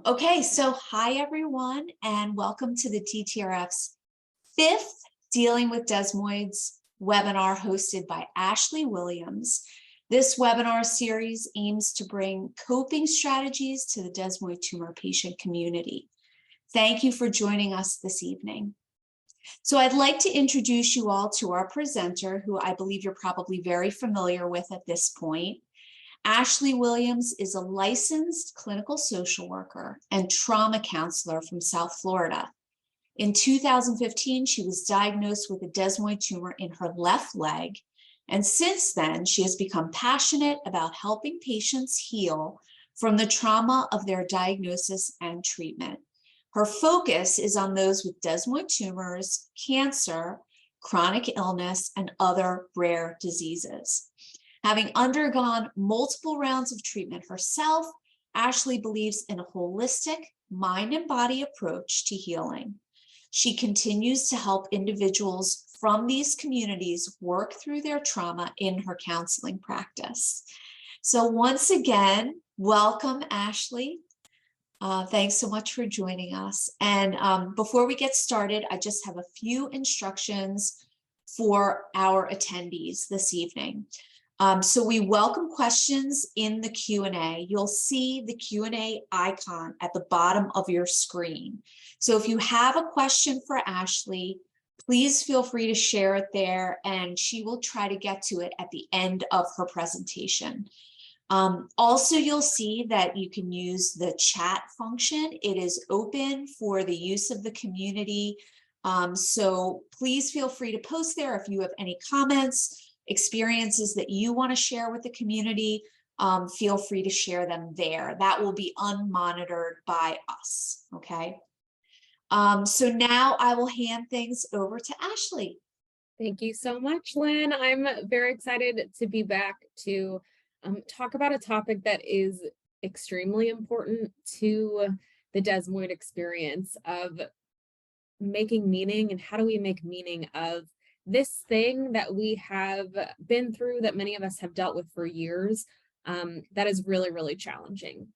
Okay, so hi everyone, and welcome to the TTRF's fifth Dealing with Desmoids webinar hosted by Ashley Williams. This webinar series aims to bring coping strategies to the desmoid tumor patient community. Thank you for joining us this evening. So I'd like to introduce you all to our presenter, who I believe you're probably very familiar with at this point. Ashley Williams is a licensed clinical social worker and trauma counselor from South Florida. In 2015, she was diagnosed with a desmoid tumor in her left leg, and since then, she has become passionate about helping patients heal from the trauma of their diagnosis and treatment. Her focus is on those with desmoid tumors, cancer, chronic illness, and other rare diseases. Having undergone multiple rounds of treatment herself, Ashley believes in a holistic mind and body approach to healing. She continues to help individuals from these communities work through their trauma in her counseling practice. So once again, welcome, Ashley. Thanks so much for joining us. And before we get started, I just have a few instructions for our attendees this evening. So we welcome questions in the Q&A. You'll see the Q&A icon at the bottom of your screen. So if you have a question for Ashley, please feel free to share it there, and she will try to get to it at the end of her presentation. Also, you'll see that you can use the chat function. It is open for the use of the community. So please feel free to post there if you have any comments, experiences that you want to share with the community. Feel free to share them there. That will be unmonitored by us, okay? So now I will hand things over to Ashley. Thank you so much, Lynn. I'm very excited to be back to talk about a topic that is extremely important to the desmoid experience of making meaning, and how do we make meaning of this thing that we have been through, that many of us have dealt with for years, that is really, really challenging.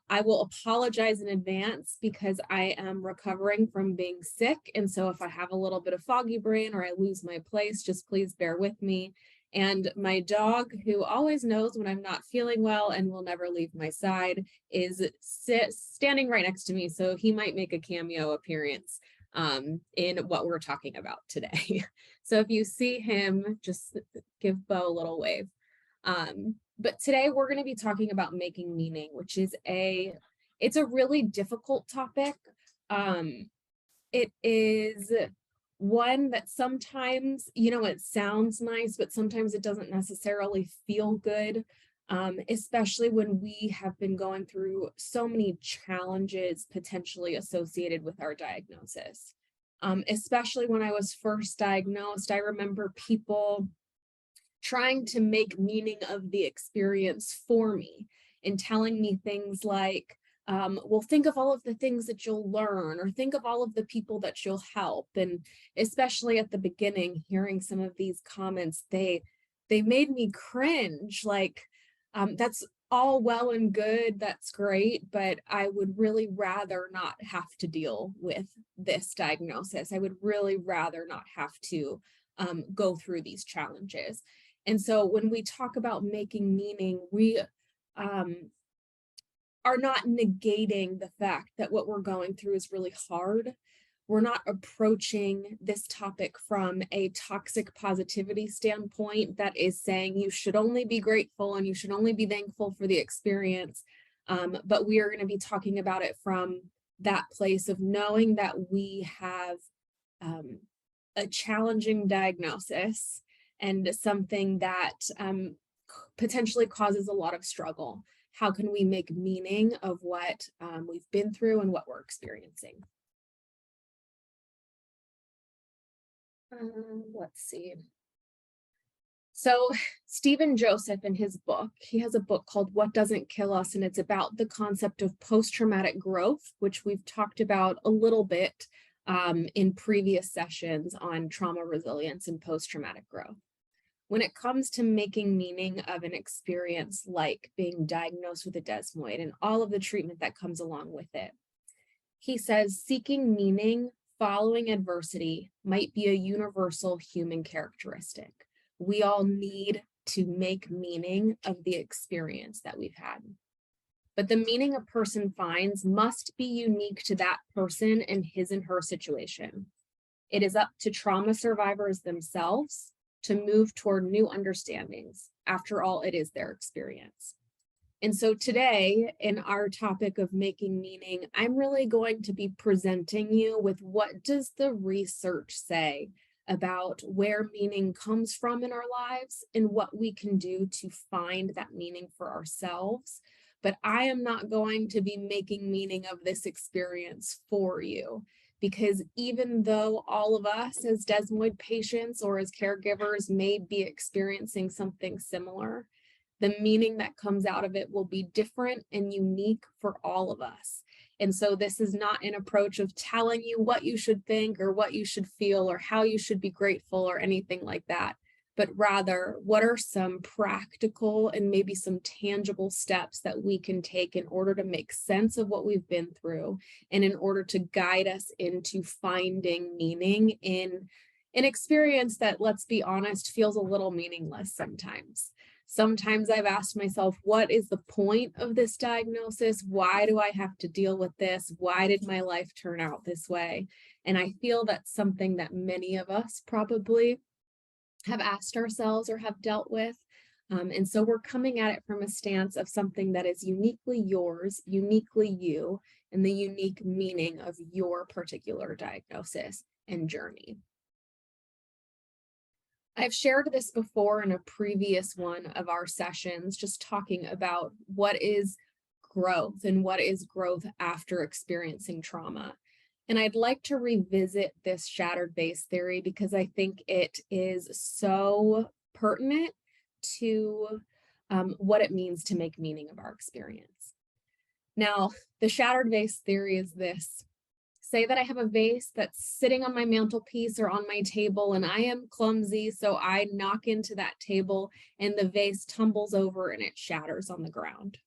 I will apologize in advance because I am recovering from being sick. And so if I have a little bit of foggy brain or I lose my place, just please bear with me. And my dog, who always knows when I'm not feeling well and will never leave my side, is standing right next to me. So he might make a cameo appearance in what we're talking about today. So if you see him, just give Bo a little wave. But today we're going to be talking about making meaning, which is it's a really difficult topic. It is one that sometimes, it sounds nice, but sometimes it doesn't necessarily feel good, especially when we have been going through so many challenges potentially associated with our diagnosis. Especially when I was first diagnosed, I remember people trying to make meaning of the experience for me and telling me things like, well, think of all of the things that you'll learn, or think of all of the people that you'll help. And especially at the beginning, hearing some of these comments, they made me cringe. Like, that's all well and good, that's great, but I would really rather not have to deal with this diagnosis. I would really rather not have to go through these challenges. And so when we talk about making meaning, we are not negating the fact that what we're going through is really hard. We're not approaching this topic from a toxic positivity standpoint that is saying you should only be grateful and you should only be thankful for the experience. But we are going to be talking about it from that place of knowing that we have a challenging diagnosis and something that potentially causes a lot of struggle. How can we make meaning of what we've been through and what we're experiencing? Let's see. So Stephen Joseph, in his book, he has a book called What Doesn't Kill Us, and it's about the concept of post-traumatic growth, which we've talked about a little bit in previous sessions on trauma resilience and post-traumatic growth. when it comes to making meaning of an experience like being diagnosed with a desmoid and all of the treatment that comes along with it. He says seeking meaning following adversity might be a universal human characteristic. We all need to make meaning of the experience that we've had. But the meaning a person finds must be unique to that person and his and her situation. It is up to trauma survivors themselves to move toward new understandings. After all, it is their experience. And so today, in our topic of making meaning, I'm really going to be presenting you with what does the research say about where meaning comes from in our lives and what we can do to find that meaning for ourselves. But I am not going to be making meaning of this experience for you, because even though all of us as desmoid patients or as caregivers may be experiencing something similar, the meaning that comes out of it will be different and unique for all of us. And so this is not an approach of telling you what you should think or what you should feel or how you should be grateful or anything like that, but rather what are some practical and maybe some tangible steps that we can take in order to make sense of what we've been through and in order to guide us into finding meaning in an experience that, let's be honest, feels a little meaningless sometimes. Sometimes I've asked myself, what is the point of this diagnosis? Why do I have to deal with this? Why did my life turn out this way? And I feel that's something that many of us probably have asked ourselves or have dealt with. And so we're coming at it from a stance of something that is uniquely yours, uniquely you, and the unique meaning of your particular diagnosis and journey. I've shared this before in a previous one of our sessions, just talking about what is growth and what is growth after experiencing trauma. And I'd like to revisit this shattered vase theory because I think it is so pertinent to what it means to make meaning of our experience. Now, the shattered vase theory is this. Say that I have a vase that's sitting on my mantelpiece or on my table and I am clumsy, so I knock into that table and the vase tumbles over and it shatters on the ground.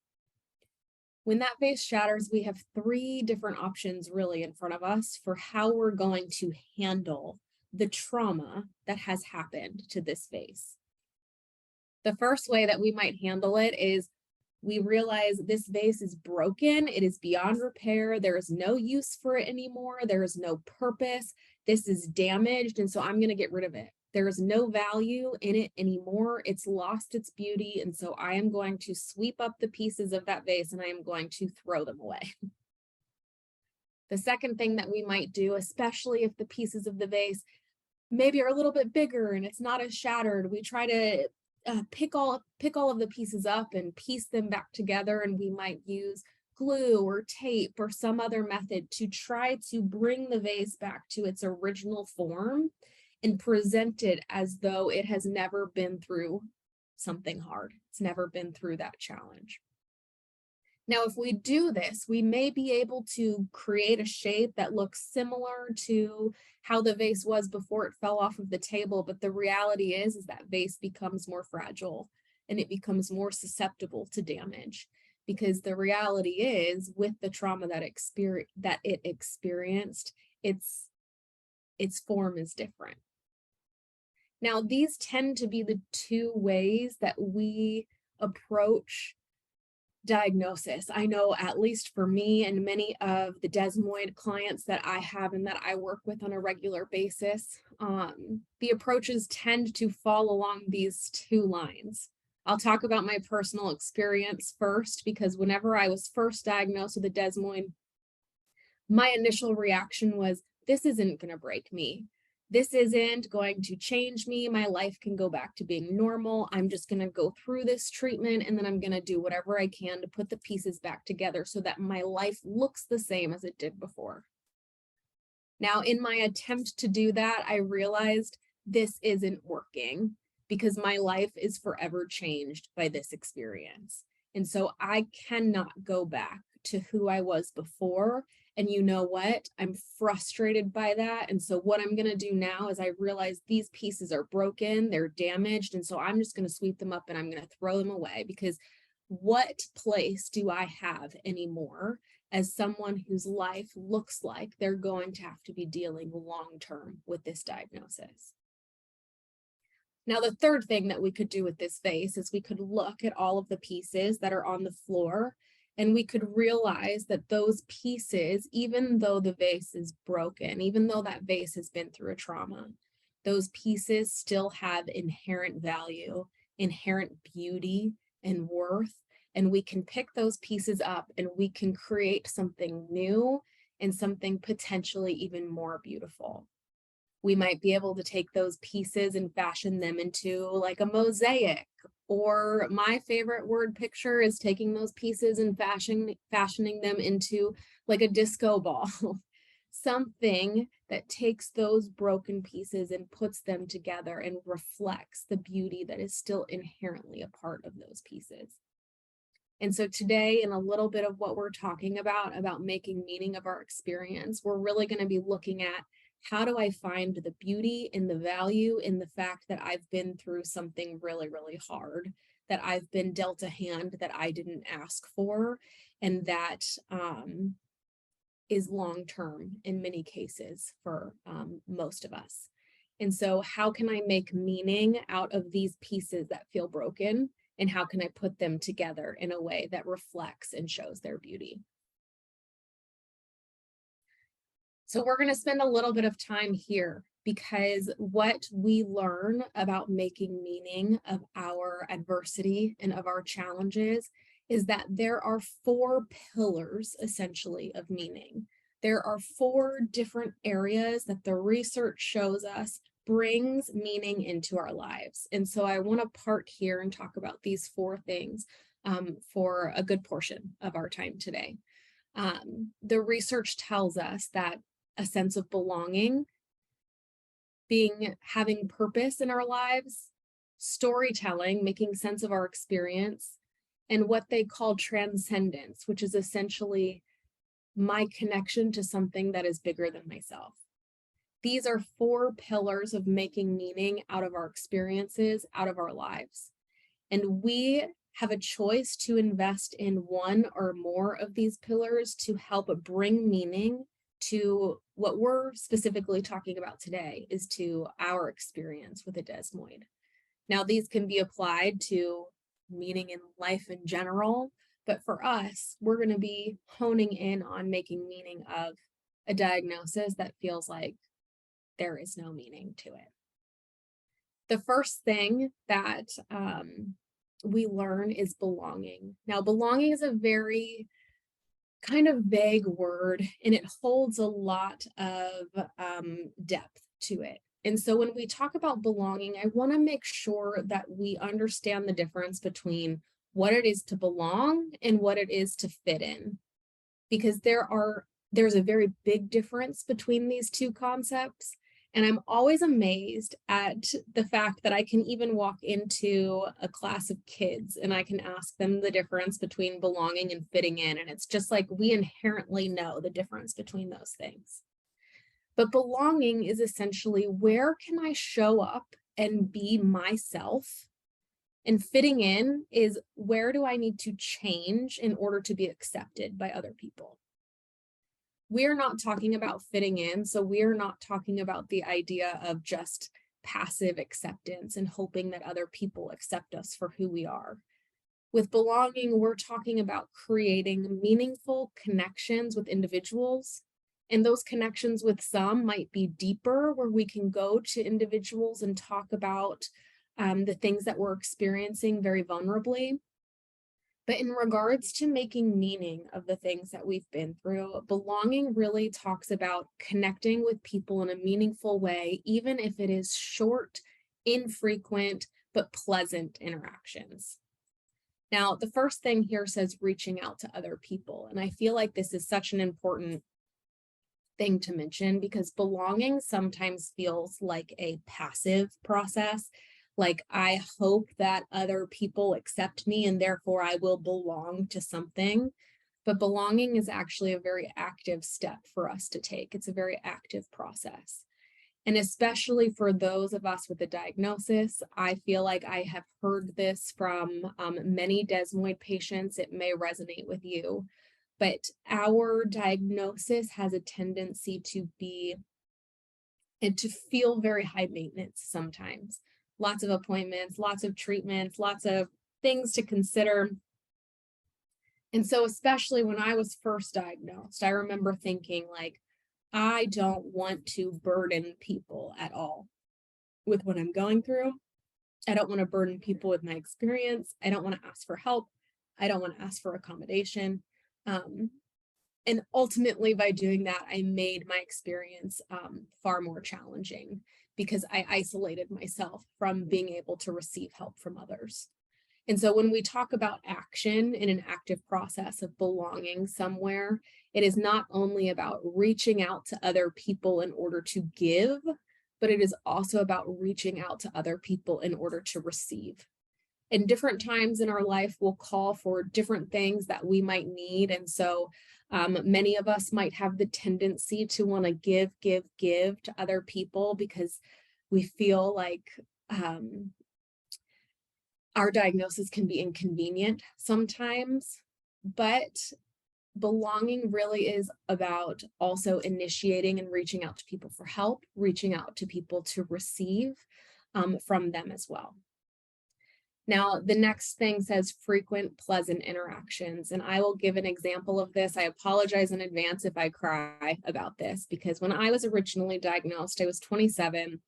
When that vase shatters, we have three different options really in front of us for how we're going to handle the trauma that has happened to this vase. The first way that we might handle it is we realize this vase is broken. It is beyond repair. There is no use for it anymore. There is no purpose. This is damaged. And so I'm going to get rid of it. There is no value in it anymore. It's lost its beauty. And so I am going to sweep up the pieces of that vase and I am going to throw them away. The second thing that we might do, especially if the pieces of the vase maybe are a little bit bigger and it's not as shattered, we try to pick all of the pieces up and piece them back together, and we might use glue or tape or some other method to try to bring the vase back to its original form and present it as though it has never been through something hard. It's never been through that challenge. Now, if we do this, we may be able to create a shape that looks similar to how the vase was before it fell off of the table, but the reality is that vase becomes more fragile and it becomes more susceptible to damage, because the reality is with the trauma that it experienced, its form is different. Now, these tend to be the two ways that we approach diagnosis. I know, at least for me and many of the desmoid clients that I have and that I work with on a regular basis, the approaches tend to fall along these two lines. I'll talk about my personal experience first, because whenever I was first diagnosed with a desmoid, my initial reaction was, this isn't going to break me. This isn't going to change me. My life can go back to being normal. I'm just going to go through this treatment and then I'm going to do whatever I can to put the pieces back together so that my life looks the same as it did before. Now, in my attempt to do that, I realized this isn't working because my life is forever changed by this experience. And so I cannot go back to who I was before And you know what? I'm frustrated by that. And so what I'm going to do now is I realize these pieces are broken, they're damaged. And so I'm just going to sweep them up and I'm going to throw them away, because what place do I have anymore as someone whose life looks like they're going to have to be dealing long-term with this diagnosis? Now, the third thing that we could do with this vase is we could look at all of the pieces that are on the floor, and we could realize that those pieces, even though the vase is broken, even though that vase has been through a trauma, those pieces still have inherent value, inherent beauty and worth. And we can pick those pieces up and we can create something new and something potentially even more beautiful. We might be able to take those pieces and fashion them into like a mosaic, or my favorite word picture is taking those pieces and fashioning them into like a disco ball. Something that takes those broken pieces and puts them together and reflects the beauty that is still inherently a part of those pieces. And so today, in a little bit of what we're talking about making meaning of our experience, we're really going to be looking at, how do I find the beauty and the value in the fact that I've been through something really, really hard, that I've been dealt a hand that I didn't ask for, and that is long-term in many cases for most of us. And so how can I make meaning out of these pieces that feel broken? And how can I put them together in a way that reflects and shows their beauty? So we're going to spend a little bit of time here, because what we learn about making meaning of our adversity and of our challenges is that there are 4 pillars essentially of meaning. There are 4 different areas that the research shows us brings meaning into our lives. And so I want to park here and talk about these 4 things for a good portion of our time today. The research tells us that a sense of belonging, having purpose in our lives, storytelling, making sense of our experience, and what they call transcendence, which is essentially my connection to something that is bigger than myself. These are 4 pillars of making meaning out of our experiences, out of our lives. And we have a choice to invest in one or more of these pillars to help bring meaning to what we're specifically talking about today, is to our experience with a desmoid. Now, these can be applied to meaning in life in general, but for us, we're going to be honing in on making meaning of a diagnosis that feels like there is no meaning to it. The first thing that we learn is belonging. Now, belonging is a very kind of vague word, and it holds a lot of depth to it. And so when we talk about belonging, I want to make sure that we understand the difference between what it is to belong and what it is to fit in, because there's a very big difference between these 2 concepts. And I'm always amazed at the fact that I can even walk into a class of kids and I can ask them the difference between belonging and fitting in. And it's just like we inherently know the difference between those things. But belonging is essentially, where can I show up and be myself? And fitting in is, where do I need to change in order to be accepted by other people? We're not talking about fitting in, so we're not talking about the idea of just passive acceptance and hoping that other people accept us for who we are. With belonging, we're talking about creating meaningful connections with individuals, and those connections with some might be deeper, where we can go to individuals and talk about the things that we're experiencing very vulnerably. But in regards to making meaning of the things that we've been through, belonging really talks about connecting with people in a meaningful way, even if it is short, infrequent, but pleasant interactions. Now, the first thing here says reaching out to other people. And I feel like this is such an important thing to mention, because belonging sometimes feels like a passive process. Like, I hope that other people accept me and therefore I will belong to something. but belonging is actually a very active step for us to take. It's a very active process. And especially for those of us with a diagnosis, I feel like I have heard this from many desmoid patients. It may resonate with you, but our diagnosis has a tendency to be and to feel very high maintenance sometimes. Lots of appointments, lots of treatments, lots of things to consider. And so, especially when I was first diagnosed, I remember thinking, like, I don't want to burden people at all with what I'm going through. I don't want to burden people with my experience. I don't want to ask for help. I don't want to ask for accommodation. And ultimately, by doing that, I made my experience far more challenging because I isolated myself from being able to receive help from others. And so when we talk about action in an active process of belonging somewhere, it is not only about reaching out to other people in order to give, but it is also about reaching out to other people in order to receive. And different times in our life will call for different things that we might need. And so many of us might have the tendency to want to give to other people because we feel like our diagnosis can be inconvenient sometimes, but belonging really is about also initiating and reaching out to people for help, reaching out to people to receive from them as well. Now, the next thing says frequent, pleasant interactions, and I will give an example of this. I apologize in advance if I cry about this, because when I was originally diagnosed, I was 27.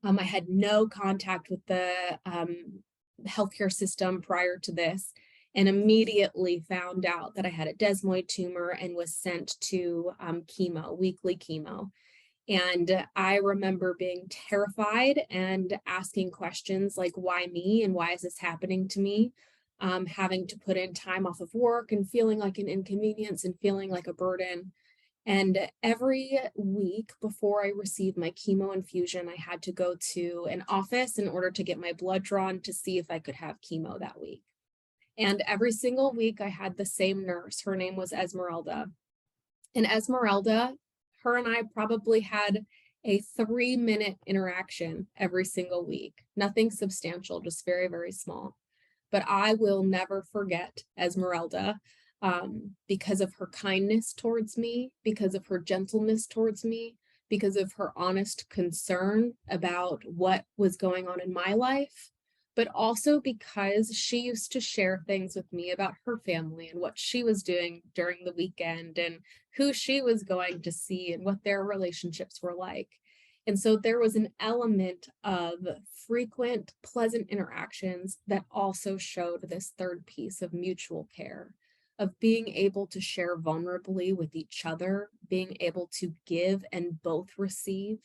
I had no contact with the healthcare system prior to this, and immediately found out that I had a desmoid tumor and was sent to chemo, weekly chemo. And I remember being terrified and asking questions like, why me? And why is this happening to me? Having to put in time off of work and feeling like an inconvenience and feeling like a burden. And every week before I received my chemo infusion, I had to go to an office in order to get my blood drawn to see if I could have chemo that week. And every single week I had the same nurse. Her name was Esmeralda. And Esmeralda, her and I probably had a 3-minute interaction every single week. Nothing substantial, just very, very small. But I will never forget Esmeralda because of her kindness towards me, because of her gentleness towards me, because of her honest concern about what was going on in my life, but also because she used to share things with me about her family and what she was doing during the weekend and who she was going to see and what their relationships were like. And so there was an element of frequent, pleasant interactions that also showed this third piece of mutual care, of being able to share vulnerably with each other, being able to give and both receive.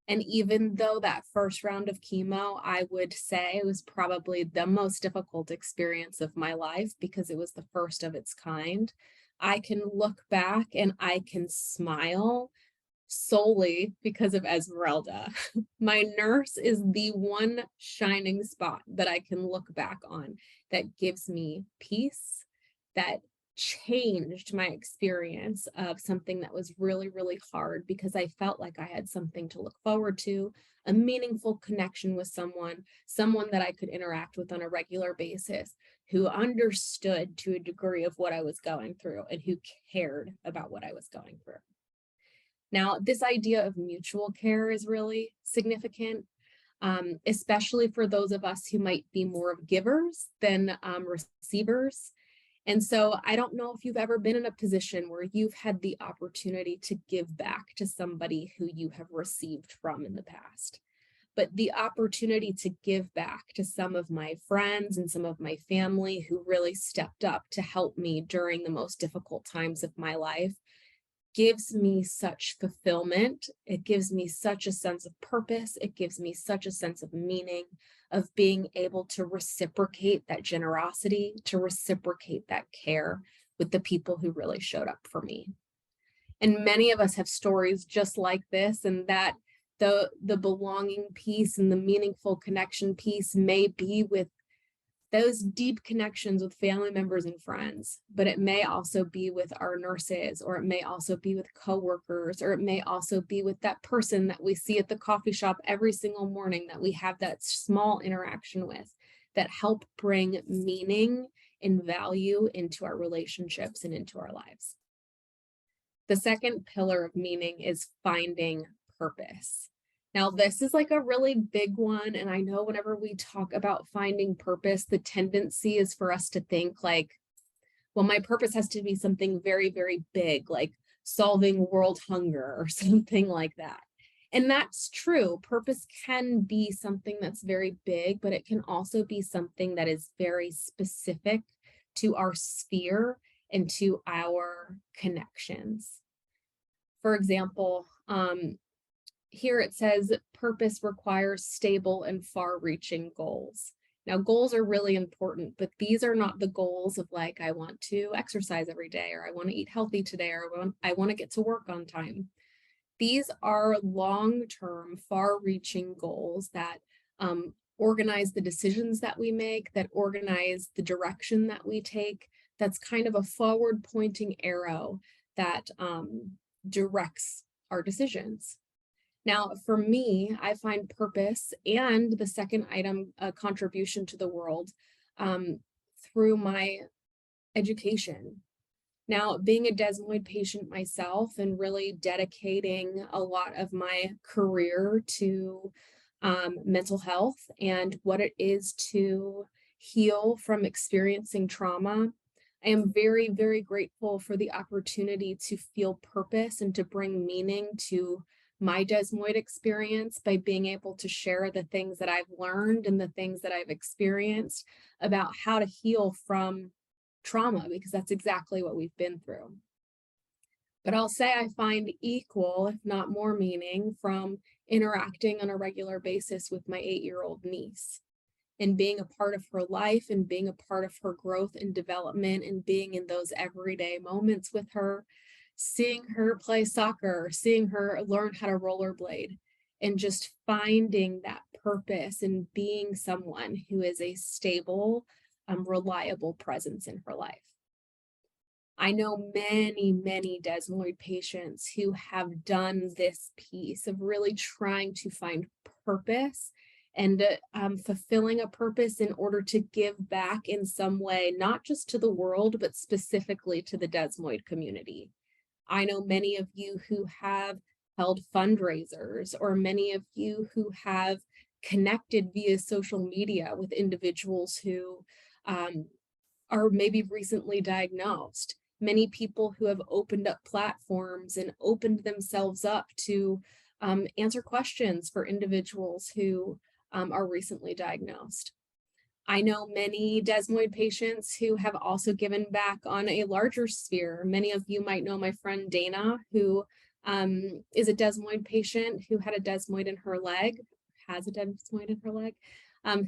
And even though that first round of chemo, I would say it was probably the most difficult experience of my life because it was the first of its kind, I can look back and I can smile solely because of Esmeralda. My nurse is the one shining spot that I can look back on that gives me peace, that changed my experience of something that was really, really hard because I felt like I had something to look forward to, a meaningful connection with someone that I could interact with on a regular basis, who understood to a degree of what I was going through and who cared about what I was going through. Now, this idea of mutual care is really significant, especially for those of us who might be more of givers than receivers. And so I don't know if you've ever been in a position where you've had the opportunity to give back to somebody who you have received from in the past. But the opportunity to give back to some of my friends and some of my family who really stepped up to help me during the most difficult times of my life gives me such fulfillment. It gives me such a sense of purpose. It gives me such a sense of meaning, of being able to reciprocate that generosity, to reciprocate that care with the people who really showed up for me. And many of us have stories just like this, and that the belonging piece and the meaningful connection piece may be with those deep connections with family members and friends, but it may also be with our nurses, or it may also be with coworkers, or it may also be with that person that we see at the coffee shop every single morning that we have that small interaction with, that help bring meaning and value into our relationships and into our lives. The second pillar of meaning is finding purpose. Now, this is like a really big one. And I know whenever we talk about finding purpose, the tendency is for us to think like, well, my purpose has to be something very, very big, like solving world hunger or something like that. And that's true. Purpose can be something that's very big, but it can also be something that is very specific to our sphere and to our connections. For example, here it says purpose requires stable and far-reaching goals. Now, goals are really important, but these are not the goals of like, I want to exercise every day, or I want to eat healthy today, or I want to get to work on time. These are long-term, far-reaching goals that organize the decisions that we make, that organize the direction that we take. That's kind of a forward-pointing arrow that directs our decisions. Now, for me, I find purpose and the second item, a contribution to the world, through my education. Now, being a Desmoid patient myself and really dedicating a lot of my career to mental health and what it is to heal from experiencing trauma, I am very, very grateful for the opportunity to feel purpose and to bring meaning to my Desmoid experience by being able to share the things that I've learned and the things that I've experienced about how to heal from trauma, because that's exactly what we've been through. But I'll say I find equal, if not more meaning from interacting on a regular basis with my 8-year-old niece and being a part of her life and being a part of her growth and development and being in those everyday moments with her, seeing her play soccer, seeing her learn how to rollerblade, and just finding that purpose and being someone who is a stable, reliable presence in her life. I know many, many Desmoid patients who have done this piece of really trying to find purpose and fulfilling a purpose in order to give back in some way, not just to the world, but specifically to the Desmoid community. I know many of you who have held fundraisers, or many of you who have connected via social media with individuals who are maybe recently diagnosed. Many people who have opened up platforms and opened themselves up to answer questions for individuals who are recently diagnosed. I know many Desmoid patients who have also given back on a larger sphere. Many of you might know my friend Dana, who is a Desmoid patient who had a desmoid in her leg, has a desmoid in her leg,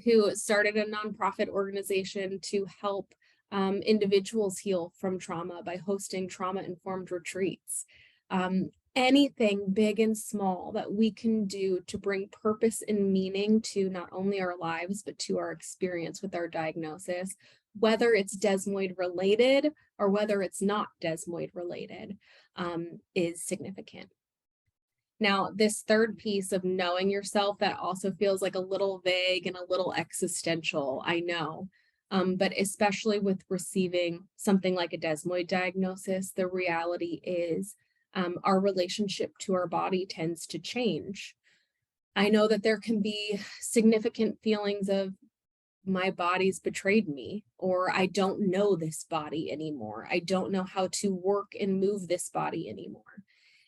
who started a nonprofit organization to help individuals heal from trauma by hosting trauma-informed retreats. Anything big and small that we can do to bring purpose and meaning to not only our lives, but to our experience with our diagnosis, whether it's Desmoid related or whether it's not Desmoid related, is significant. Now, this third piece of knowing yourself, that also feels like a little vague and a little existential, I know. But especially with receiving something like a Desmoid diagnosis, the reality is our relationship to our body tends to change. I know that there can be significant feelings of my body's betrayed me, or I don't know this body anymore. I don't know how to work and move this body anymore.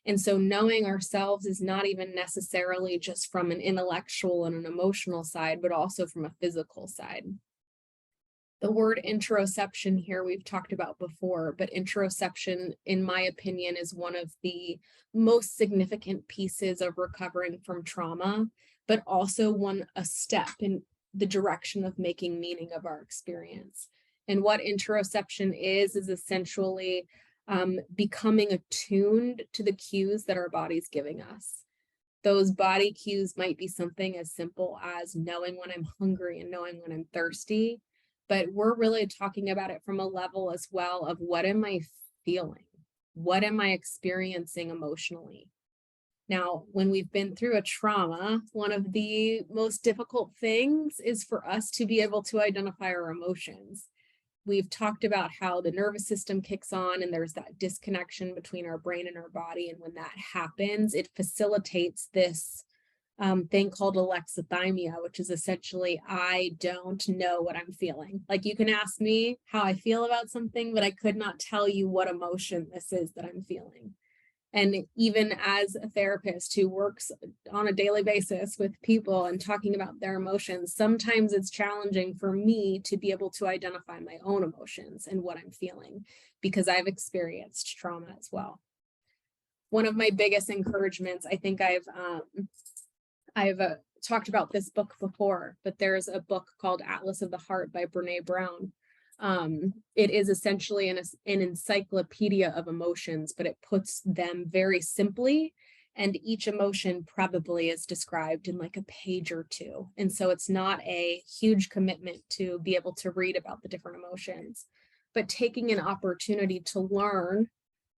And so knowing ourselves is not even necessarily just from an intellectual and an emotional side, but also from a physical side. The word interoception here we've talked about before, but interoception, in my opinion, is one of the most significant pieces of recovering from trauma, but also a step in the direction of making meaning of our experience. And what interoception is essentially becoming attuned to the cues that our body's giving us. Those body cues might be something as simple as knowing when I'm hungry and knowing when I'm thirsty. but we're really talking about it from a level as well of what am I feeling? What am I experiencing emotionally? Now, when we've been through a trauma, one of the most difficult things is for us to be able to identify our emotions. We've talked about how the nervous system kicks on and there's that disconnection between our brain and our body. And when that happens, it facilitates this thing called alexithymia, which is essentially, I don't know what I'm feeling. Like you can ask me how I feel about something, but I could not tell you what emotion this is that I'm feeling. And even as a therapist who works on a daily basis with people and talking about their emotions, sometimes it's challenging for me to be able to identify my own emotions and what I'm feeling because I've experienced trauma as well. One of my biggest encouragements, I think I've talked about this book before, but there's a book called Atlas of the Heart by Brene Brown. It is essentially an encyclopedia of emotions, but it puts them very simply, and each emotion probably is described in like a page or two. And so it's not a huge commitment to be able to read about the different emotions, but taking an opportunity to learn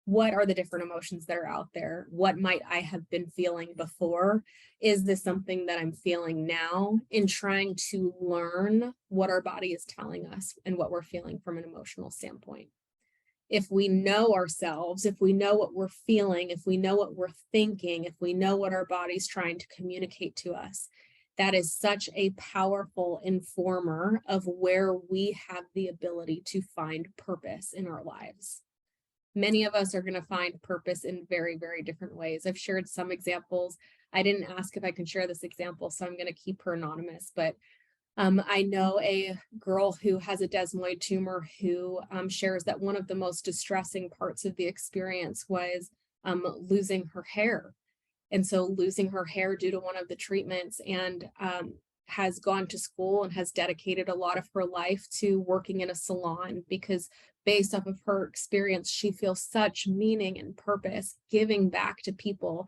what are the different emotions that are out there? What might I have been feeling before? Is this something that I'm feeling now? In trying to learn what our body is telling us and what we're feeling from an emotional standpoint. If we know ourselves, if we know what we're feeling, if we know what we're thinking, if we know what our body's trying to communicate to us, that is such a powerful informer of where we have the ability to find purpose in our lives. Many of us are going to find purpose in very, very different ways. I've shared some examples. I didn't ask if I can share this example, so I'm going to keep her anonymous. But I know a girl who has a desmoid tumor who shares that one of the most distressing parts of the experience was losing her hair. And so losing her hair due to one of the treatments, and has gone to school and has dedicated a lot of her life to working in a salon because based off of her experience, she feels such meaning and purpose giving back to people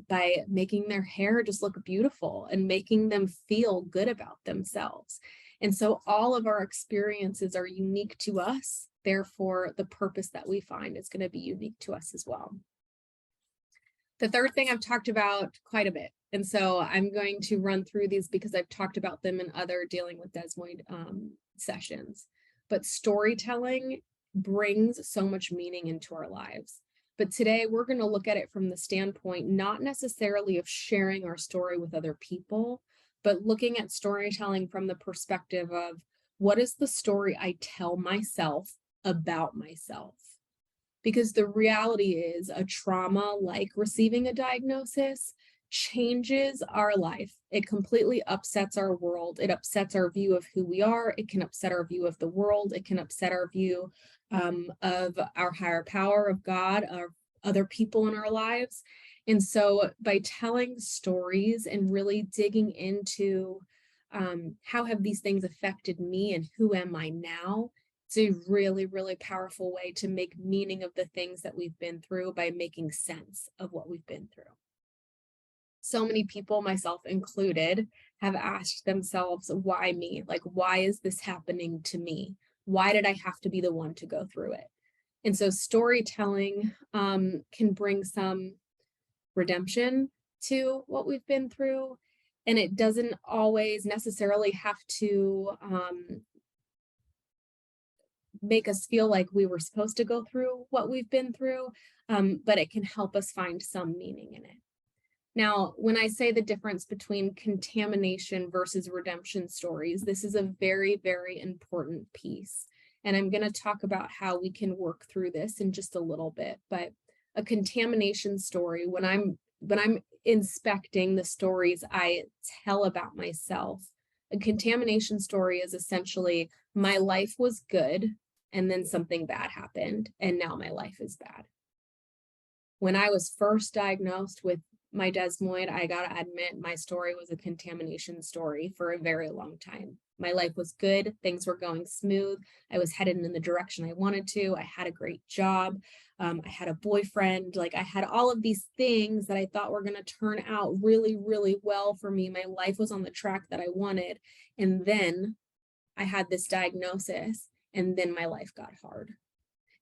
by making their hair just look beautiful and making them feel good about themselves. And so all of our experiences are unique to us. Therefore, the purpose that we find is going to be unique to us as well. The third thing I've talked about quite a bit. And so I'm going to run through these because I've talked about them in other dealing with desmoid sessions. But storytelling brings so much meaning into our lives. But today we're going to look at it from the standpoint, not necessarily of sharing our story with other people, but looking at storytelling from the perspective of what is the story I tell myself about myself? Because the reality is a trauma like receiving a diagnosis changes our life. It completely upsets our world. It upsets our view of who we are. It can upset our view of the world. It can upset our view of our higher power, of God, of other people in our lives. And so by telling stories and really digging into how have these things affected me and who am I now, it's a really, really powerful way to make meaning of the things that we've been through by making sense of what we've been through. So many people, myself included, have asked themselves, why me? Like, why is this happening to me? Why did I have to be the one to go through it? And so storytelling can bring some redemption to what we've been through. And it doesn't always necessarily have to make us feel like we were supposed to go through what we've been through, but it can help us find some meaning in it. Now, when I say the difference between contamination versus redemption stories, this is a very, very important piece. And I'm going to talk about how we can work through this in just a little bit. But a contamination story, when I'm inspecting the stories I tell about myself, a contamination story is essentially my life was good and then something bad happened and now my life is bad. When I was first diagnosed with my desmoid, I gotta admit, my story was a contamination story for a very long time. My life was good, things were going smooth, I was headed in the direction I wanted to, I had a great job, I had a boyfriend, like I had all of these things that I thought were gonna turn out really, really well for me. My life was on the track that I wanted. And then I had this diagnosis and then my life got hard.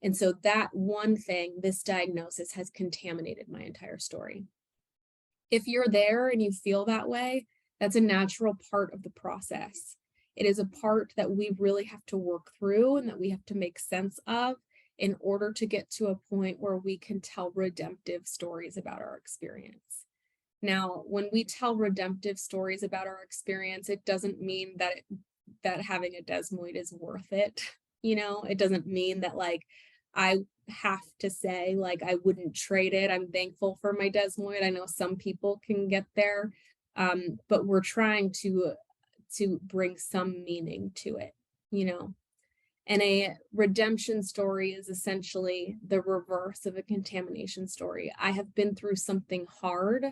And so that one thing, this diagnosis, has contaminated my entire story. If you're there and you feel that way, that's a natural part of the process. It is a part that we really have to work through and that we have to make sense of in order to get to a point where we can tell redemptive stories about our experience. Now, when we tell redemptive stories about our experience, it doesn't mean that having a desmoid is worth it. It doesn't mean that like I have to say like I wouldn't trade it. I'm thankful for my desmoid. I know some people can get there, but we're trying to bring some meaning to it, And a redemption story is essentially the reverse of a contamination story. I have been through something hard,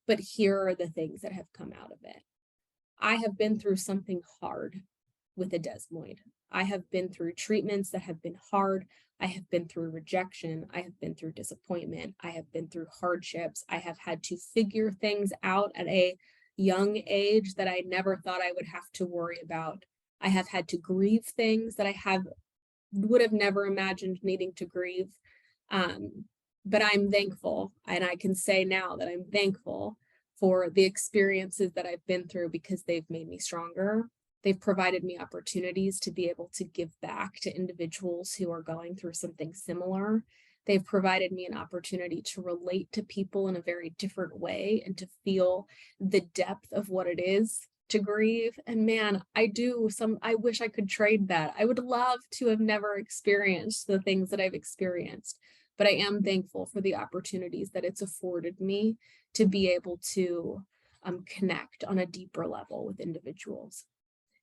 but here are the things that have come out of it. I have been through something hard with a desmoid. I have been through treatments that have been hard. I have been through rejection. I have been through disappointment. I have been through hardships. I have had to figure things out at a young age that I never thought I would have to worry about. I have had to grieve things that would have never imagined needing to grieve. But I'm thankful, and I can say now that I'm thankful for the experiences that I've been through because they've made me stronger. They've provided me opportunities to be able to give back to individuals who are going through something similar. They've provided me an opportunity to relate to people in a very different way and to feel the depth of what it is to grieve. And man, I wish I could trade that. I would love to have never experienced the things that I've experienced, but I am thankful for the opportunities that it's afforded me to be able to connect on a deeper level with individuals.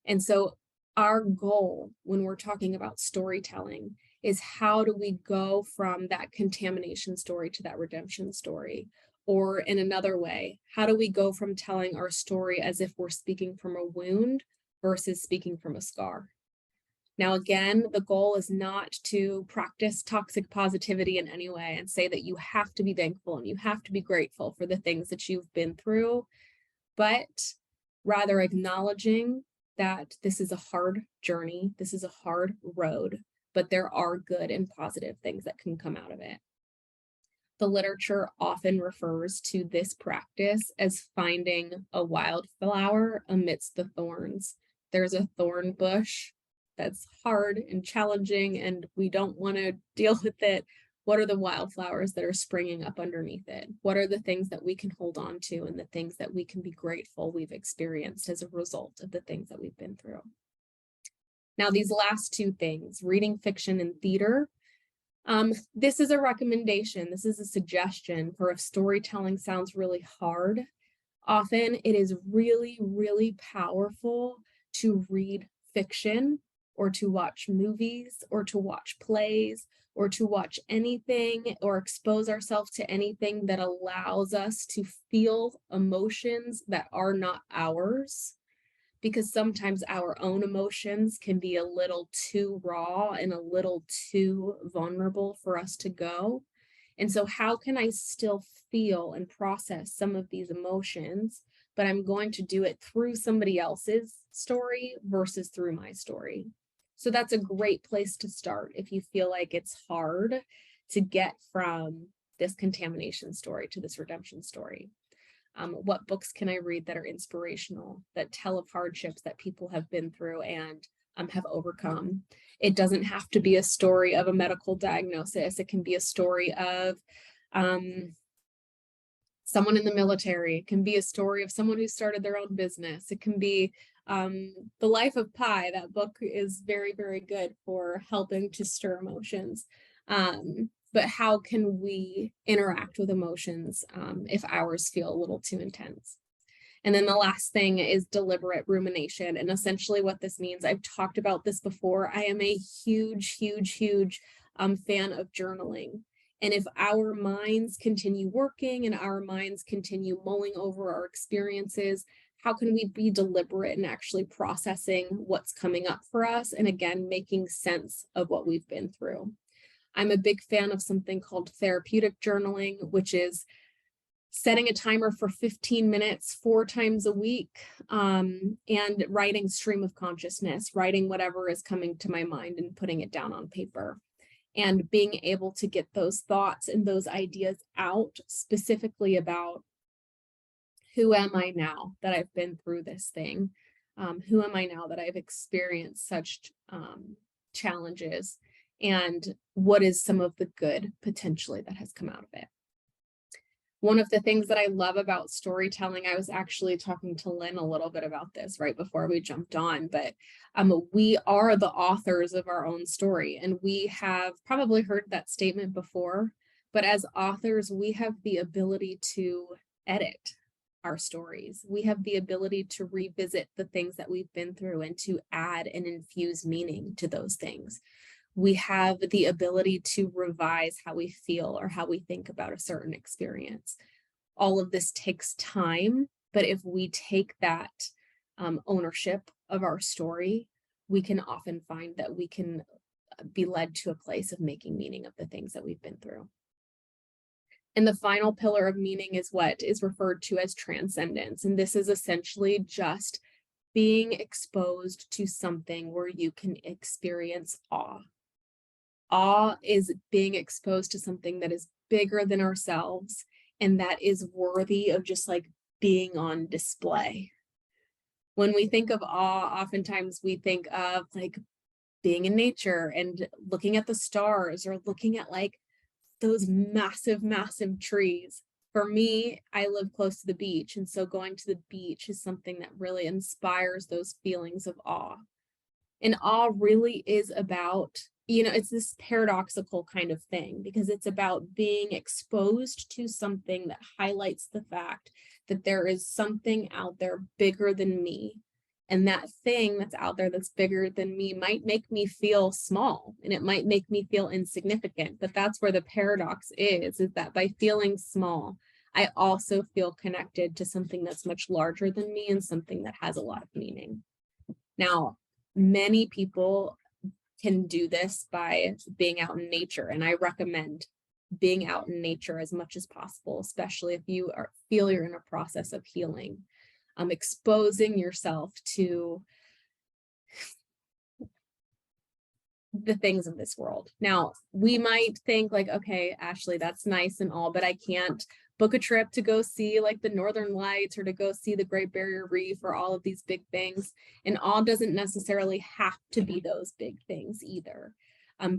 And so our goal when we're talking about storytelling is how do we go from that contamination story to that redemption story? Or in another way, how do we go from telling our story as if we're speaking from a wound versus speaking from a scar? Now, again, the goal is not to practice toxic positivity in any way and say that you have to be thankful and you have to be grateful for the things that you've been through, but rather acknowledging that this is a hard journey, this is a hard road, but there are good and positive things that can come out of it. The literature often refers to this practice as finding a wildflower amidst the thorns. There's a thorn bush that's hard and challenging, and we don't want to deal with it. What are the wildflowers that are springing up underneath it? What are the things that we can hold on to and the things that we can be grateful we've experienced as a result of the things that we've been through? Now, these last two things, reading fiction and theater, this is a recommendation. This is a suggestion for if storytelling sounds really hard. Often it is really, really powerful to read fiction or to watch movies or to watch plays or to watch anything or expose ourselves to anything that allows us to feel emotions that are not ours. Because sometimes our own emotions can be a little too raw and a little too vulnerable for us to go. And so how can I still feel and process some of these emotions, but I'm going to do it through somebody else's story versus through my story? So that's a great place to start if you feel like it's hard to get from this contamination story to this redemption story. What books can I read that are inspirational, that tell of hardships that people have been through and have overcome? It doesn't have to be a story of a medical diagnosis. It can be a story of someone in the military. It can be a story of someone who started their own business. It can be The Life of Pi. That book is very, very good for helping to stir emotions. But how can we interact with emotions if ours feel a little too intense? And then the last thing is deliberate rumination. And essentially what this means, I've talked about this before. I am a huge, huge, huge fan of journaling. And if our minds continue working and our minds continue mulling over our experiences, how can we be deliberate in actually processing what's coming up for us? And again, making sense of what we've been through. I'm a big fan of something called therapeutic journaling, which is setting a timer for 15 minutes, 4 times a week, and writing stream of consciousness, writing whatever is coming to my mind and putting it down on paper. And being able to get those thoughts and those ideas out specifically about who am I now that I've been through this thing? Who am I now that I've experienced such challenges? And what is some of the good potentially that has come out of it? One of the things that I love about storytelling, I was actually talking to Lynn a little bit about this right before we jumped on, but we are the authors of our own story. And we have probably heard that statement before, but as authors, we have the ability to edit our stories. We have the ability to revisit the things that we've been through and to add and infuse meaning to those things. We have the ability to revise how we feel or how we think about a certain experience. All of this takes time, but if we take that ownership of our story, we can often find that we can be led to a place of making meaning of the things that we've been through. And the final pillar of meaning is what is referred to as transcendence. And this is essentially just being exposed to something where you can experience awe. Awe is being exposed to something that is bigger than ourselves and that is worthy of just like being on display. When we think of awe, oftentimes we think of like being in nature and looking at the stars or looking at like those massive, massive trees. For me, I live close to the beach. And so going to the beach is something that really inspires those feelings of awe. And awe really is about, it's this paradoxical kind of thing because it's about being exposed to something that highlights the fact that there is something out there bigger than me. And that thing that's out there that's bigger than me might make me feel small and it might make me feel insignificant. But that's where the paradox is that by feeling small, I also feel connected to something that's much larger than me and something that has a lot of meaning. Now, many people can do this by being out in nature, and I recommend being out in nature as much as possible, especially if you feel you're in a process of healing. Exposing yourself to the things of this world. Now, we might think like, okay, Ashley, that's nice and all, but I can't book a trip to go see like the Northern Lights or to go see the Great Barrier Reef or all of these big things. And awe doesn't necessarily have to be those big things either.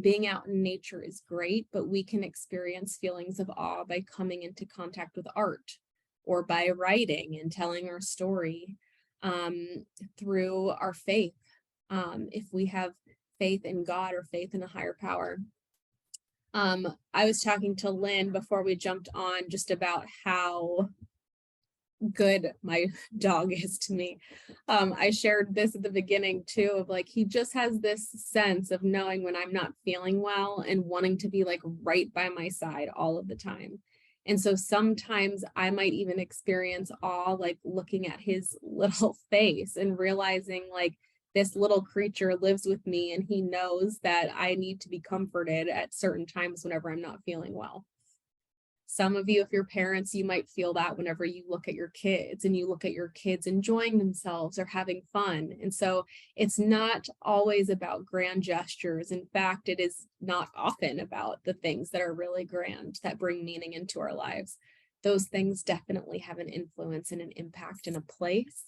Being out in nature is great, but we can experience feelings of awe by coming into contact with art or by writing and telling our story through our faith. If we have faith in God or faith in a higher power. I was talking to Lynn before we jumped on just about how good my dog is to me. I shared this at the beginning too, of like, he just has this sense of knowing when I'm not feeling well and wanting to be like right by my side all of the time. And so sometimes I might even experience awe, like looking at his little face and realizing like this little creature lives with me and he knows that I need to be comforted at certain times whenever I'm not feeling well. Some of you, if you're parents, you might feel that whenever you look at your kids and you look at your kids enjoying themselves or having fun. And so it's not always about grand gestures. In fact, it is not often about the things that are really grand that bring meaning into our lives. Those things definitely have an influence and an impact in a place,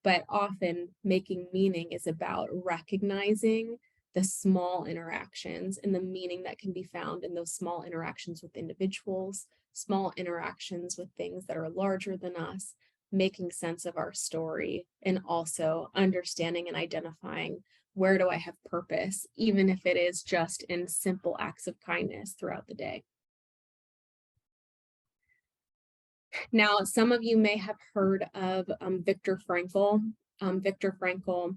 but often making meaning is about recognizing the small interactions and the meaning that can be found in those small interactions with individuals, small interactions with things that are larger than us, making sense of our story, and also understanding and identifying where do I have purpose, even if it is just in simple acts of kindness throughout the day. Now, some of you may have heard of Viktor Frankl. Viktor Frankl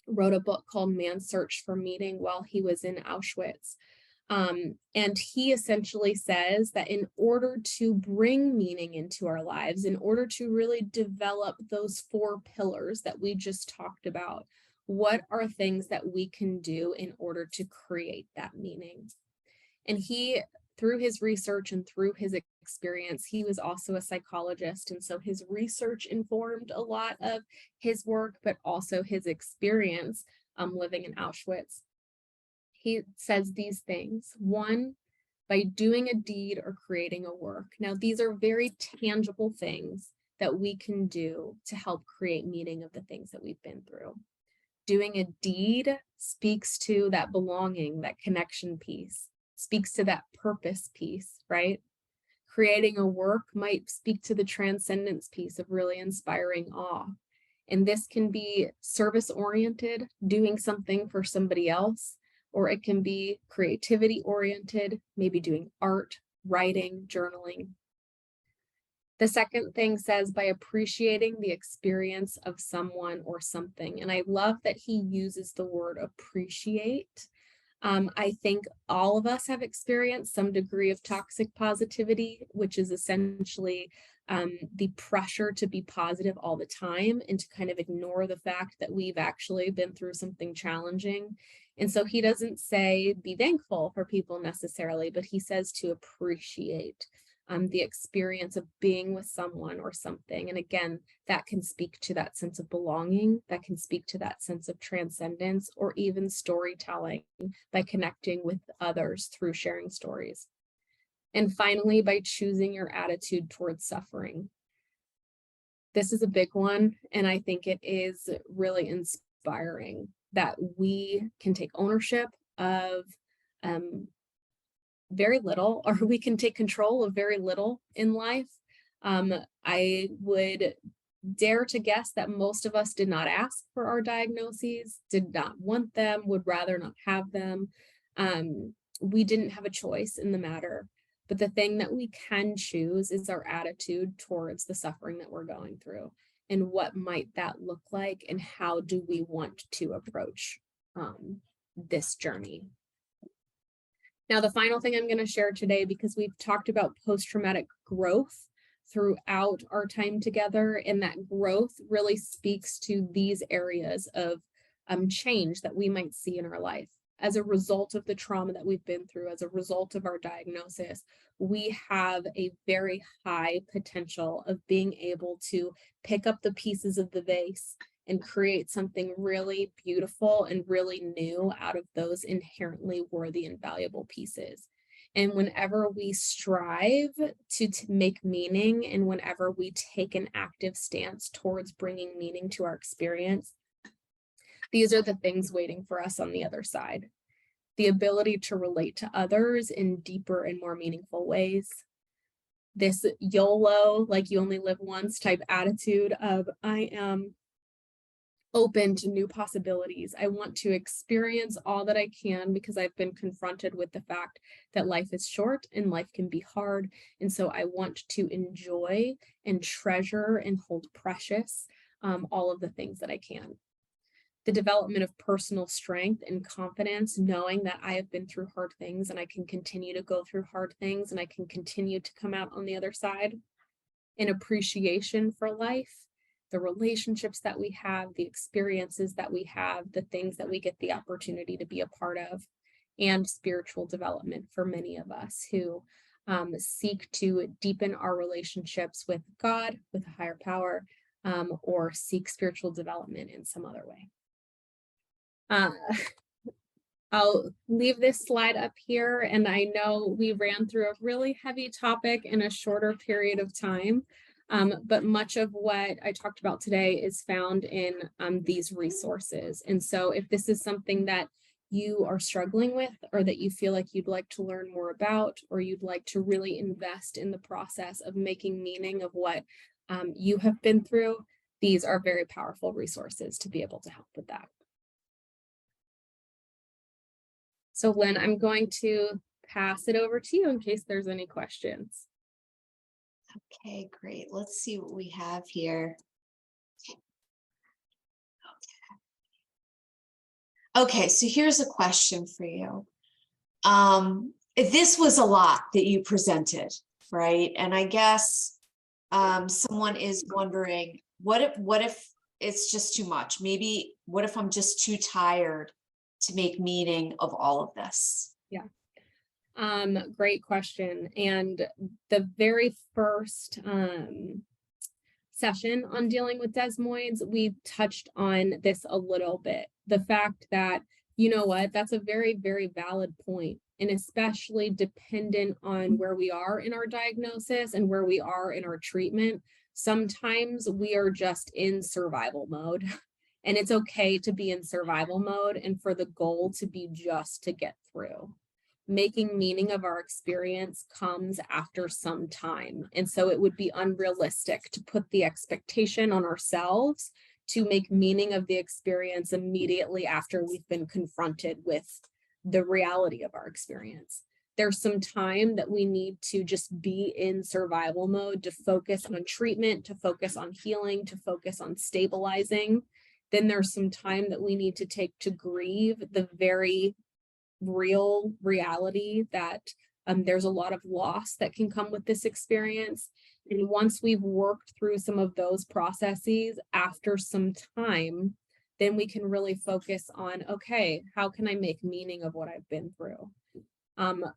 wrote a book called Man's Search for Meaning while he was in Auschwitz. And he essentially says that in order to bring meaning into our lives, in order to really develop those 4 pillars that we just talked about, what are things that we can do in order to create that meaning? And he, through his research and through his experience. He was also a psychologist, and so his research informed a lot of his work, but also his experience living in Auschwitz. He says these things. One, by doing a deed or creating a work. Now, these are very tangible things that we can do to help create meaning of the things that we've been through. Doing a deed speaks to that belonging, that connection piece, speaks to that purpose piece, right? Creating a work might speak to the transcendence piece of really inspiring awe. And this can be service oriented, doing something for somebody else, or it can be creativity oriented, maybe doing art, writing, journaling. The second thing says by appreciating the experience of someone or something. And I love that he uses the word appreciate. I think all of us have experienced some degree of toxic positivity, which is essentially the pressure to be positive all the time and to kind of ignore the fact that we've actually been through something challenging. And so he doesn't say be thankful for people necessarily, but he says to appreciate the experience of being with someone or something. And again, that can speak to that sense of belonging, that can speak to that sense of transcendence, or even storytelling by connecting with others through sharing stories. And finally, by choosing your attitude towards suffering. This is a big one, and I think it is really inspiring that we can take ownership of very little, or we can take control of very little in life. I would dare to guess that most of us did not ask for our diagnoses, did not want them, would rather not have them. We didn't have a choice in the matter. But the thing that we can choose is our attitude towards the suffering that we're going through. And what might that look like, and how do we want to approach this journey? Now, the final thing I'm going to share today, because we've talked about post-traumatic growth throughout our time together, and that growth really speaks to these areas of change that we might see in our life. As a result of the trauma that we've been through, as a result of our diagnosis, we have a very high potential of being able to pick up the pieces of the vase and create something really beautiful and really new out of those inherently worthy and valuable pieces. And whenever we strive to make meaning, and whenever we take an active stance towards bringing meaning to our experience, these are the things waiting for us on the other side. The ability to relate to others in deeper and more meaningful ways. This YOLO, like you only live once type attitude of I am open to new possibilities. I want to experience all that I can, because I've been confronted with the fact that life is short and life can be hard. And so I want to enjoy and treasure and hold precious all of the things that I can. The development of personal strength and confidence, knowing that I have been through hard things and I can continue to go through hard things and I can continue to come out on the other side. An appreciation for life, the relationships that we have, the experiences that we have, the things that we get the opportunity to be a part of, and spiritual development for many of us who seek to deepen our relationships with God, with a higher power, or seek spiritual development in some other way. I'll leave this slide up here, and I know we ran through a really heavy topic in a shorter period of time, but much of what I talked about today is found in these resources. And so if this is something that you are struggling with, or that you feel like you'd like to learn more about, or you'd like to really invest in the process of making meaning of what you have been through, these are very powerful resources to be able to help with that. So Lynn, I'm going to pass it over to you in case there's any questions. Okay, great. Let's see what we have here. Okay, so here's a question for you. This was a lot that you presented, right? And I guess someone is wondering, what if it's just too much? Maybe what if I'm just too tired to make meaning of all of this? Yeah. Great question. And the very first session on dealing with desmoids, we touched on this a little bit. The fact that, you know what, that's a very, very valid point, and especially dependent on where we are in our diagnosis and where we are in our treatment. Sometimes we are just in survival mode, and it's okay to be in survival mode and for the goal to be just to get through. Making meaning of our experience comes after some time. And so it would be unrealistic to put the expectation on ourselves to make meaning of the experience immediately after we've been confronted with the reality of our experience. There's some time that we need to just be in survival mode, to focus on treatment, to focus on healing, to focus on stabilizing. Then there's some time that we need to take to grieve the very real reality that there's a lot of loss that can come with this experience. And once we've worked through some of those processes, after some time, then we can really focus on, okay, how can I make meaning of what I've been through?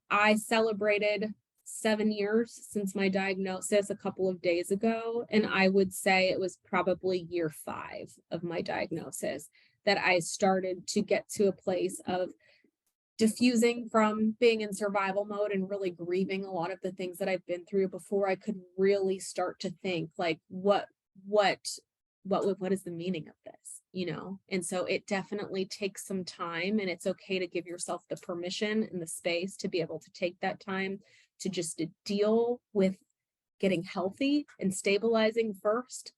I celebrated 7 years since my diagnosis a couple of days ago, and I would say it was probably year 5 of my diagnosis that I started to get to a place of diffusing from being in survival mode and really grieving a lot of the things that I've been through before I could really start to think like, what is the meaning of this, you know? And so it definitely takes some time, and it's okay to give yourself the permission and the space to be able to take that time to just deal with getting healthy and stabilizing first,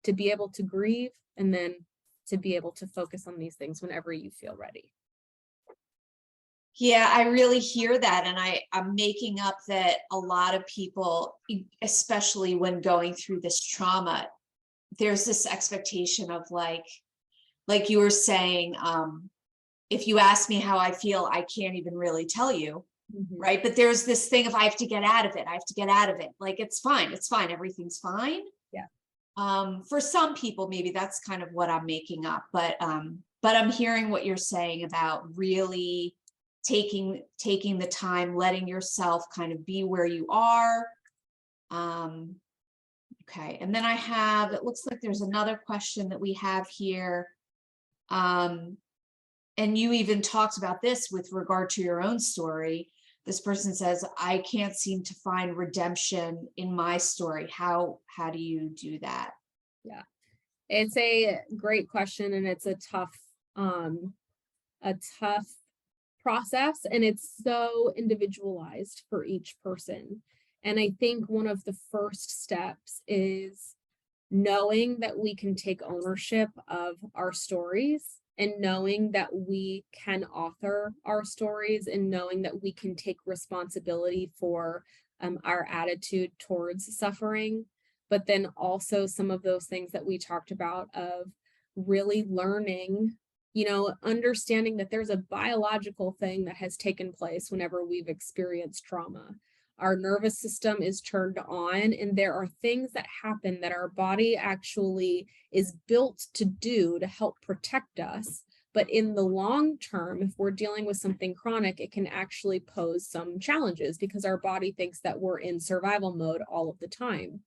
to be able to grieve, and then to be able to focus on these things whenever you feel ready. Yeah, I really hear that. And I'm making up that a lot of people, especially when going through this trauma, there's this expectation of like you were saying, if you ask me how I feel, I can't even really tell you. Right. But there's this thing of I have to get out of it. I have to get out of it. Like, it's fine. It's fine. Everything's fine. Yeah. For some people, maybe that's kind of what I'm making up, but I'm hearing what you're saying about really taking the time, letting yourself kind of be where you are. Okay. And then it looks like there's another question that we have here. And you even talked about this with regard to your own story. This person says, I can't seem to find redemption in my story. How do you do that? Yeah, it's a great question, and it's a tough process, and it's so individualized for each person. And I think one of the first steps is knowing that we can take ownership of our stories, and knowing that we can author our stories, and knowing that we can take responsibility for our attitude towards suffering. But then also some of those things that we talked about of really learning, understanding that there's a biological thing that has taken place whenever we've experienced trauma. Our nervous system is turned on, and there are things that happen that our body actually is built to do to help protect us. But in the long term, if we're dealing with something chronic, it can actually pose some challenges because our body thinks that we're in survival mode all of the time.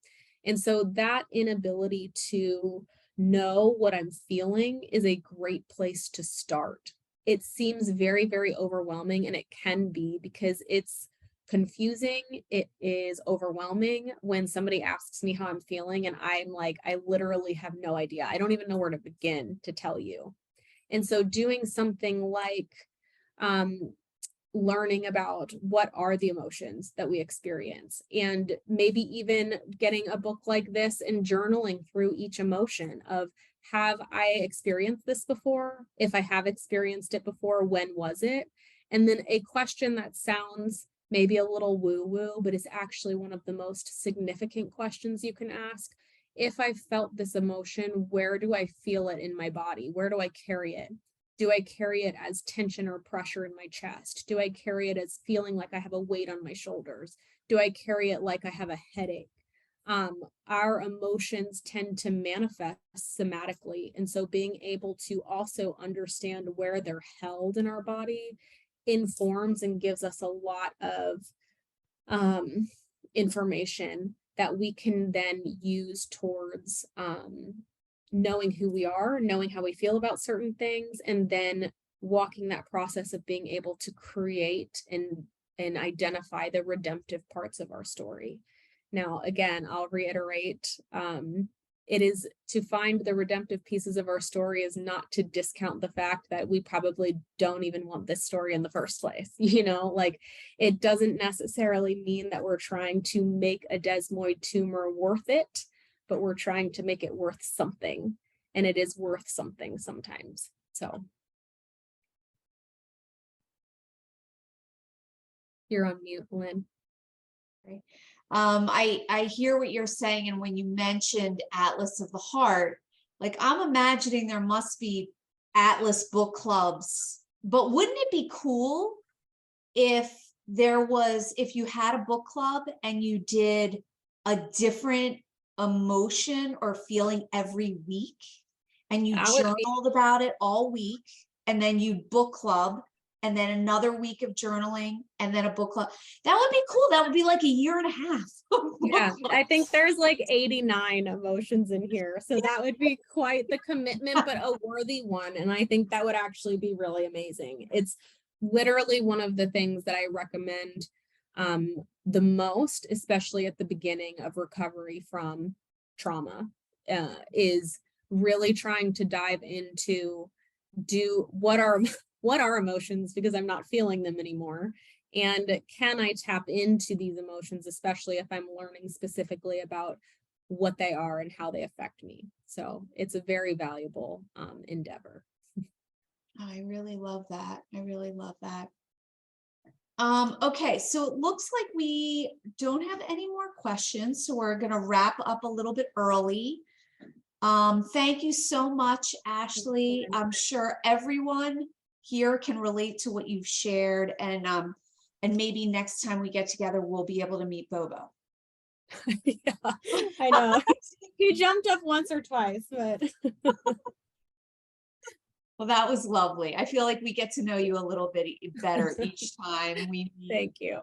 And so that inability to know what I'm feeling is a great place to start. It seems very, very overwhelming, and it can be because it's confusing. It is overwhelming when somebody asks me how I'm feeling, and I'm like, I literally have no idea. I don't even know where to begin to tell you. And so doing something like learning about what are the emotions that we experience, and maybe even getting a book like this and journaling through each emotion of, have I experienced this before? If I have experienced it before, when was it? And then a question that sounds maybe a little woo-woo, but is actually one of the most significant questions you can ask. If I felt this emotion, where do I feel it in my body? Where do I carry it? Do I carry it as tension or pressure in my chest? Do I carry it as feeling like I have a weight on my shoulders? Do I carry it like I have a headache? Our emotions tend to manifest somatically. And so being able to also understand where they're held in our body informs and gives us a lot of information that we can then use towards knowing who we are, knowing how we feel about certain things, and then walking that process of being able to create and identify the redemptive parts of our story. Now, again, I'll reiterate, it is to find the redemptive pieces of our story is not to discount the fact that we probably don't even want this story in the first place. Like, it doesn't necessarily mean that we're trying to make a desmoid tumor worth it, but we're trying to make it worth something, and it is worth something sometimes. So you're on mute, Lynn. Okay. I hear what you're saying, and when you mentioned Atlas of the Heart, like, I'm imagining there must be Atlas book clubs, but wouldn't it be cool if you had a book club and you did a different emotion or feeling every week, and you journaled about it all week, and then you book club, and then another week of journaling, and then a book club? That would be cool. That would be like a year and a half. Yeah, I think there's like 89 emotions in here. So that would be quite the commitment, but a worthy one. And I think that would actually be really amazing. It's literally one of the things that I recommend the most, especially at the beginning of recovery from trauma, is really trying to dive into what are emotions, because I'm not feeling them anymore. And can I tap into these emotions, especially if I'm learning specifically about what they are and how they affect me? So it's a very valuable endeavor. I really love that. I really love that. Okay, so it looks like we don't have any more questions, so we're going to wrap up a little bit early. Thank you so much, Ashley. I'm sure everyone here can relate to what you've shared, and maybe next time we get together, we'll be able to meet Bobo. Yeah, I know. He jumped up once or twice, but well, that was lovely. I feel like we get to know you a little bit better each time we meet. Thank you.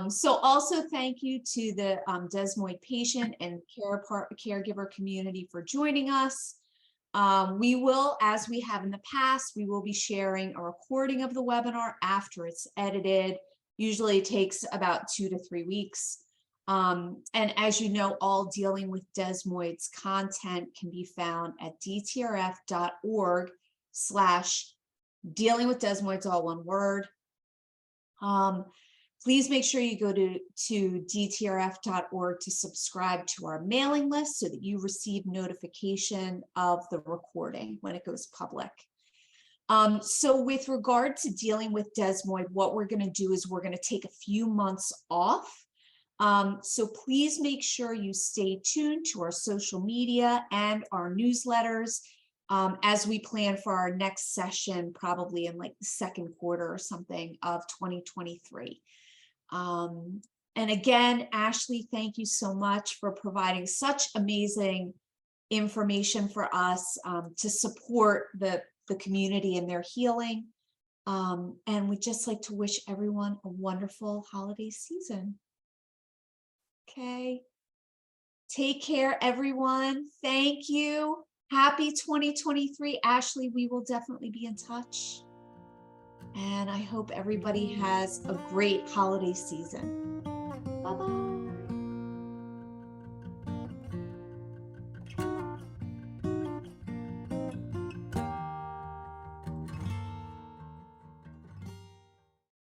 So also thank you to the Desmoid patient and caregiver community for joining us. We will, as we have in the past, we will be sharing a recording of the webinar after it's edited. Usually it takes about 2 to 3 weeks. And as you know, all Dealing with Desmoids content can be found at dtrf.org/dealing with Desmoids, all one word. Please make sure you go to dtrf.org to subscribe to our mailing list so that you receive notification of the recording when it goes public. So with regard to Dealing with Desmoid, what we're going to do is we're going to take a few months off. So please make sure you stay tuned to our social media and our newsletters as we plan for our next session, probably in like the second quarter or something of 2023. And again, Ashley, thank you so much for providing such amazing information for us to support the community in their healing. And we'd just like to wish everyone a wonderful holiday season. Okay. Take care, everyone. Thank you. Happy 2023. Ashley, we will definitely be in touch. And I hope everybody has a great holiday season. Bye-bye.